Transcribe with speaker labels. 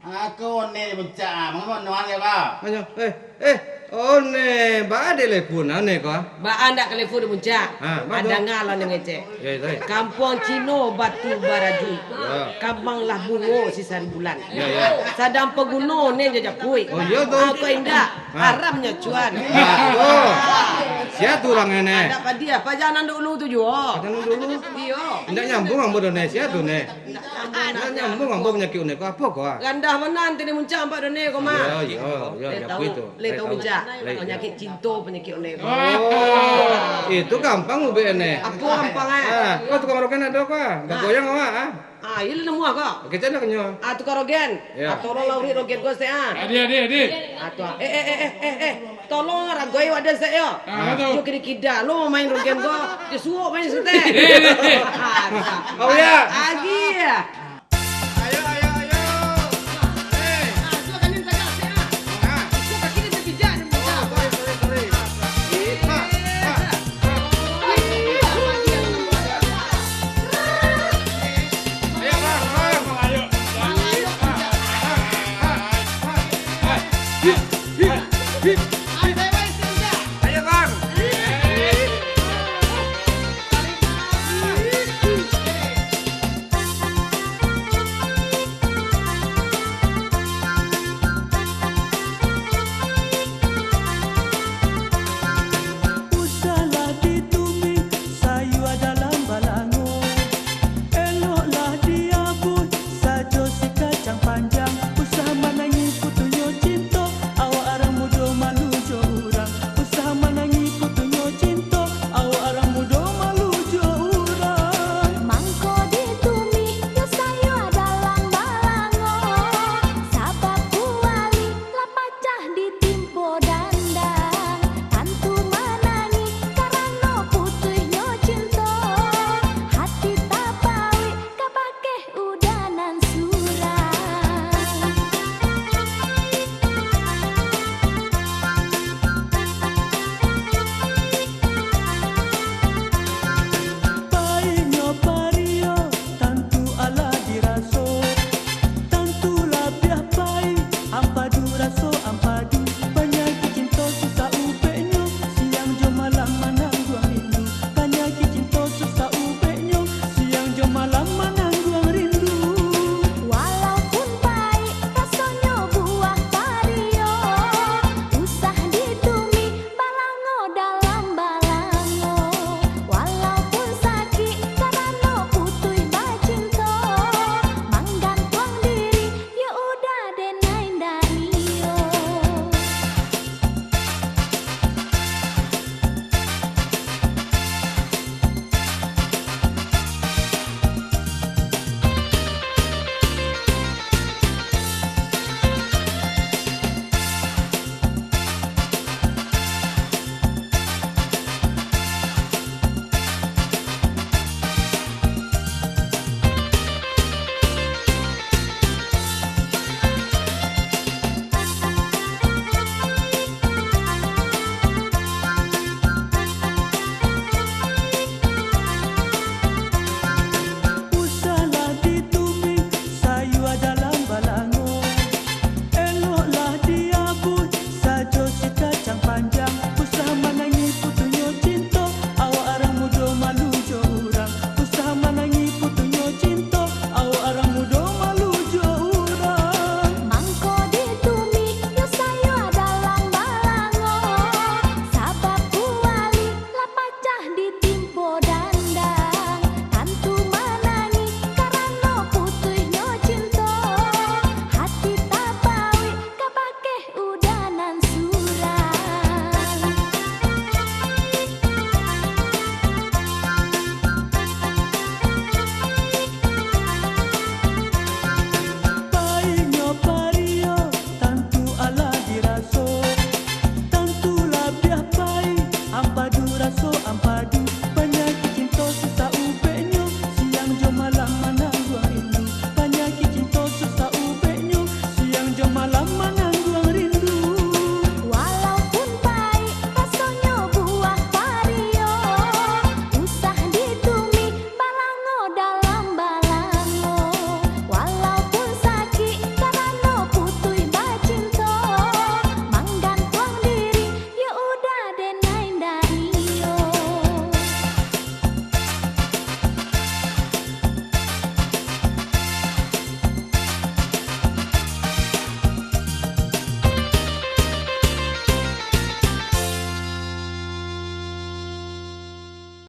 Speaker 1: Aku ni buncak, mengamun nuan ya kau.
Speaker 2: Ayo, oh ne, ba ada telepon ne kau?
Speaker 3: Ba anda telefon Puncak. Ada ngalah ni ngecek.
Speaker 2: Ya.
Speaker 3: Kampung Cino Batu Baraju. Kampung lah bungo sisan bulan.
Speaker 2: Ya.
Speaker 3: Sadang peguno ni jajak kui.
Speaker 2: Oh, iya tu.
Speaker 3: Aku indah. Haramnya cuan.
Speaker 2: Oh, siapa tu orang ini?
Speaker 3: Ada apa dia? Pajanan dulu tu juga.
Speaker 2: Jangan dulu.
Speaker 3: Iyo.
Speaker 2: Tidak nyambung ambo done siapa tu ne? Tidak nyambung ambo penyakit ne kau apa kau?
Speaker 3: Gandah menan tadi Puncak empat done ko mah.
Speaker 2: Ya,
Speaker 3: tahu.
Speaker 2: itu.
Speaker 3: Le tahu Puncak. Penyakit cinta penyakit ne.
Speaker 2: Oh, itu gampang ube ne.
Speaker 3: Apa gampang
Speaker 2: Kau tukang roken ada kau? Gak goyang kau?
Speaker 3: Iya nemu kok.
Speaker 2: Kita nak kenyo.
Speaker 3: Tukar rogen. Tolong lauri rogen ko saya.
Speaker 4: Adi.
Speaker 3: Tolong ragoi wadah saya. Jo kida lo main rogen ko. Disuo main sete.
Speaker 2: Oh ya.
Speaker 3: Agi ya.